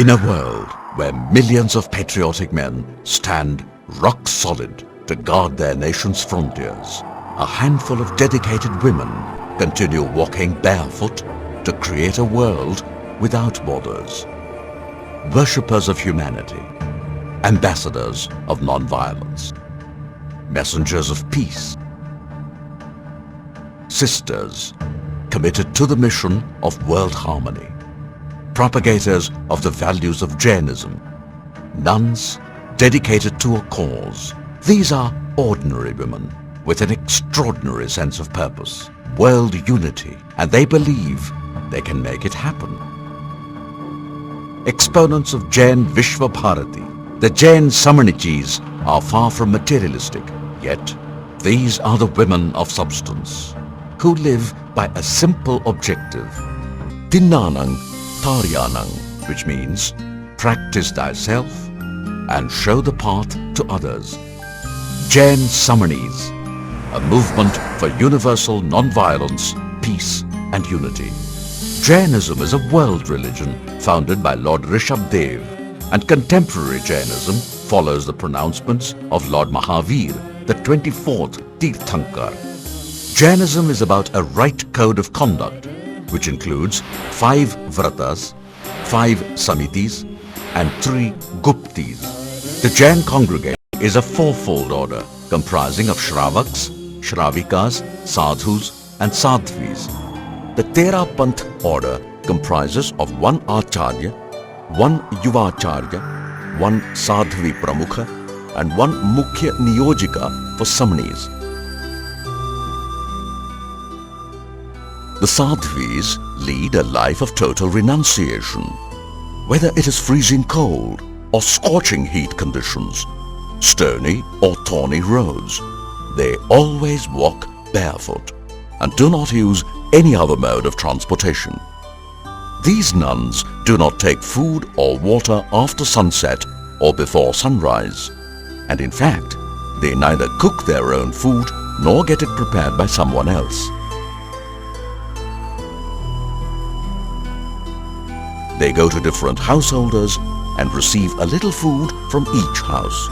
In a world where millions of patriotic men stand rock solid to guard their nation's frontiers, a handful of dedicated women continue walking barefoot to create a world without borders. Worshippers of humanity, ambassadors of non-violence, messengers of peace, sisters committed to the mission of world harmony, propagators of the values of Jainism, nuns dedicated to a cause. These are ordinary women with an extraordinary sense of purpose, world unity, and they believe they can make it happen. Exponents of Jain Vishwa Bharati, the Jain samanis, are far from materialistic, yet these are the women of substance who live by a simple objective, Tinnanang Taryanang, which means practice thyself and show the path to others. Jain Samanis, a movement for universal non-violence, peace and unity. Jainism is a world religion founded by Lord Rishabdev, and contemporary Jainism follows the pronouncements of Lord Mahavir, the 24th Tirthankar. Jainism is about a right code of conduct, which includes 5 vratas, 5 samitis and 3 guptis. The Jain congregation is a fourfold order comprising of Shravaks, Shravikas, Sadhus and Sadhvis. The Tera Panth order comprises of 1 Acharya, 1 Yuvacharya, 1 Sadhvi Pramukha and 1 Mukhya Niyojika for samanis. The Sadhvis lead a life of total renunciation. Whether it is freezing cold or scorching heat conditions, stony or thorny roads, they always walk barefoot and do not use any other mode of transportation. These nuns do not take food or water after sunset or before sunrise, and in fact, they neither cook their own food nor get it prepared by someone else. They go to different householders and receive a little food from each house.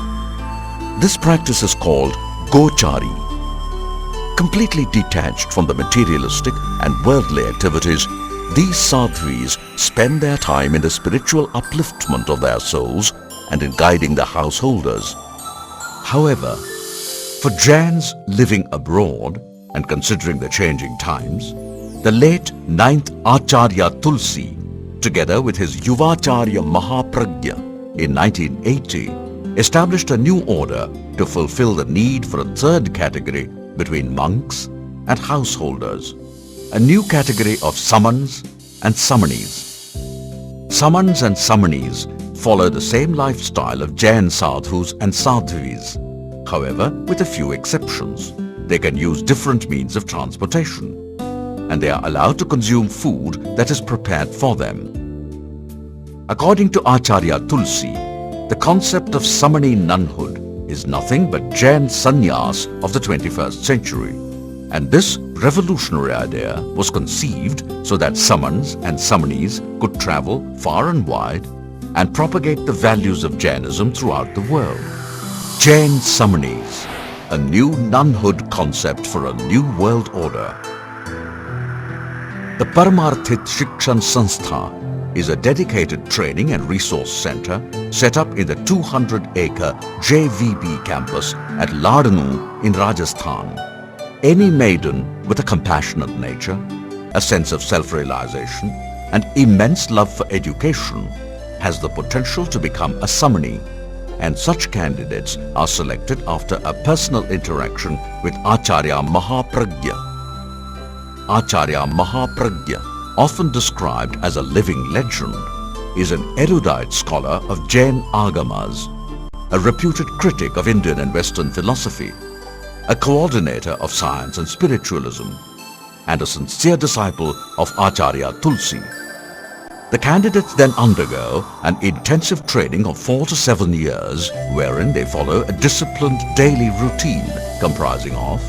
This practice is called Gochari. Completely detached from the materialistic and worldly activities, these sadhvis spend their time in the spiritual upliftment of their souls and in guiding the householders. However, for Jains living abroad and considering the changing times, the late 9th Acharya Tulsi, together with his Yuvacharya Mahapragya in 1980, established a new order to fulfill the need for a 3rd category between monks and householders, a new category of samans and samanis. Samans and samanis follow the same lifestyle of Jain sadhus and sadhvis, however with a few exceptions. They can use different means of transportation, and they are allowed to consume food that is prepared for them. According to Acharya Tulsi, the concept of samani nunhood is nothing but Jain sannyas of the 21st century, and this revolutionary idea was conceived so that samans and samanis could travel far and wide and propagate the values of Jainism throughout the world. Jain Samanis, a new nunhood concept for a new world order. The Paramarthit Shikshan Sanstha is a dedicated training and resource center set up in the 200-acre JVB campus at Ladnu in Rajasthan. Any maiden with a compassionate nature, a sense of self-realization and immense love for education has the potential to become a samani, and such candidates are selected after a personal interaction with Acharya Mahapragya. Acharya Mahapragya, often described as a living legend, is an erudite scholar of Jain Agamas, a reputed critic of Indian and Western philosophy, a coordinator of science and spiritualism, and a sincere disciple of Acharya Tulsi. The candidates then undergo an intensive training of 4 to 7 years, wherein they follow a disciplined daily routine comprising of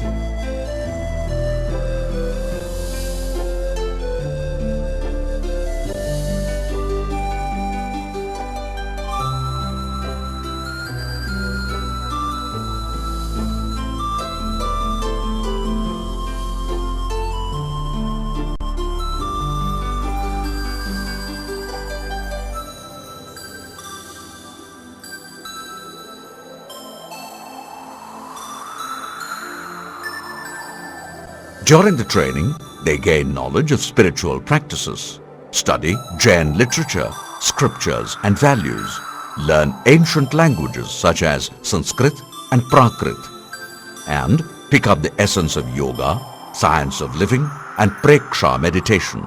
During the training, they gain knowledge of spiritual practices, study Jain literature, scriptures and values, learn ancient languages such as Sanskrit and Prakrit, and pick up the essence of yoga, science of living and preksha meditation.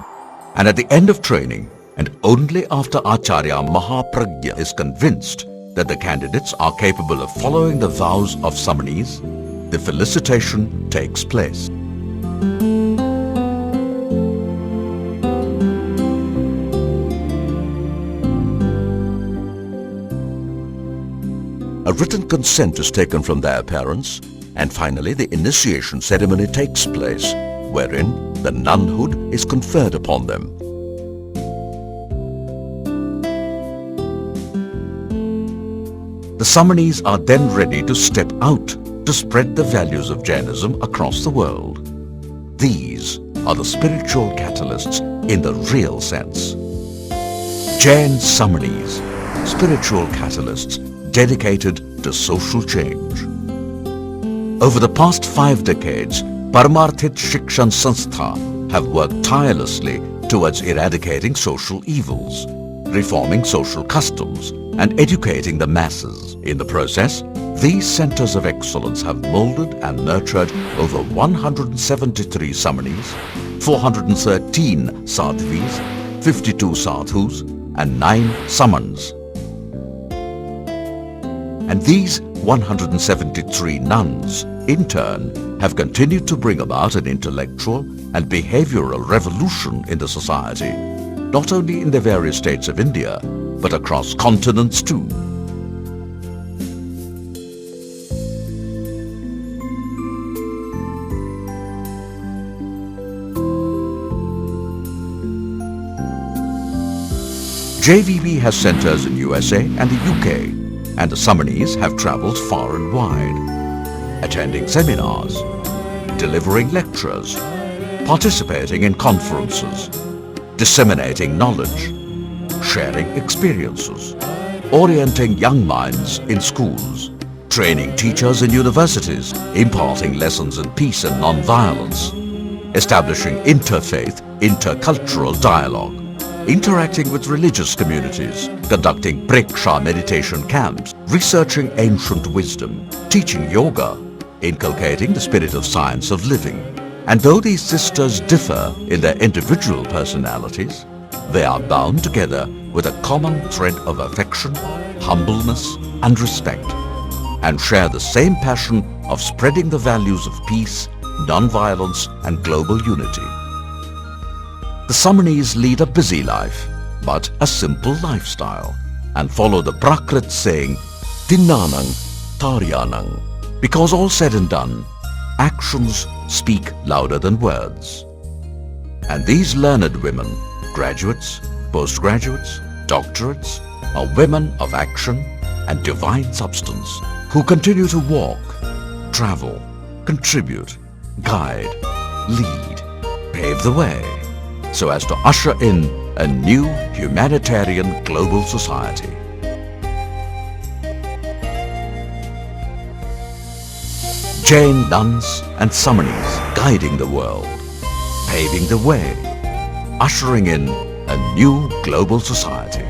And at the end of training, and only after Acharya Mahapragya is convinced that the candidates are capable of following the vows of samanis, the felicitation takes place. A written consent is taken from their parents, and finally the initiation ceremony takes place, wherein the nunhood is conferred upon them. The samanis are then ready to step out to spread the values of Jainism across the world. These are the spiritual catalysts in the real sense. Jain samanis, spiritual catalysts dedicated to social change. Over the past 5 decades, Paramarthit Shikshan Sanstha have worked tirelessly towards eradicating social evils, reforming social customs and educating the masses. In the process, these centers of excellence have molded and nurtured over 173 samanis, 413 sadhvis, 52 sadhus and 9 samans. And these 173 nuns, in turn, have continued to bring about an intellectual and behavioral revolution in the society, not only in the various states of India, but across continents too. JVB has centers in USA and the UK, and the samanis have travelled far and wide, attending seminars, delivering lectures, participating in conferences, disseminating knowledge, sharing experiences, orienting young minds in schools, training teachers in universities, imparting lessons in peace and non-violence, establishing interfaith, intercultural dialogue, interacting with religious communities, conducting preksha meditation camps, researching ancient wisdom, teaching yoga, inculcating the spirit of science of living. And though these sisters differ in their individual personalities, they are bound together with a common thread of affection, humbleness and respect, and share the same passion of spreading the values of peace, non-violence and global unity. The samanis lead a busy life, but a simple lifestyle, and follow the Prakrit saying, Tinnanang Taryanang, because all said and done, actions speak louder than words. And these learned women, graduates, postgraduates, doctorates, are women of action and divine substance, who continue to walk, travel, contribute, guide, lead, pave the way, so as to usher in a new humanitarian global society. Jain nuns and samanis guiding the world, paving the way, ushering in a new global society.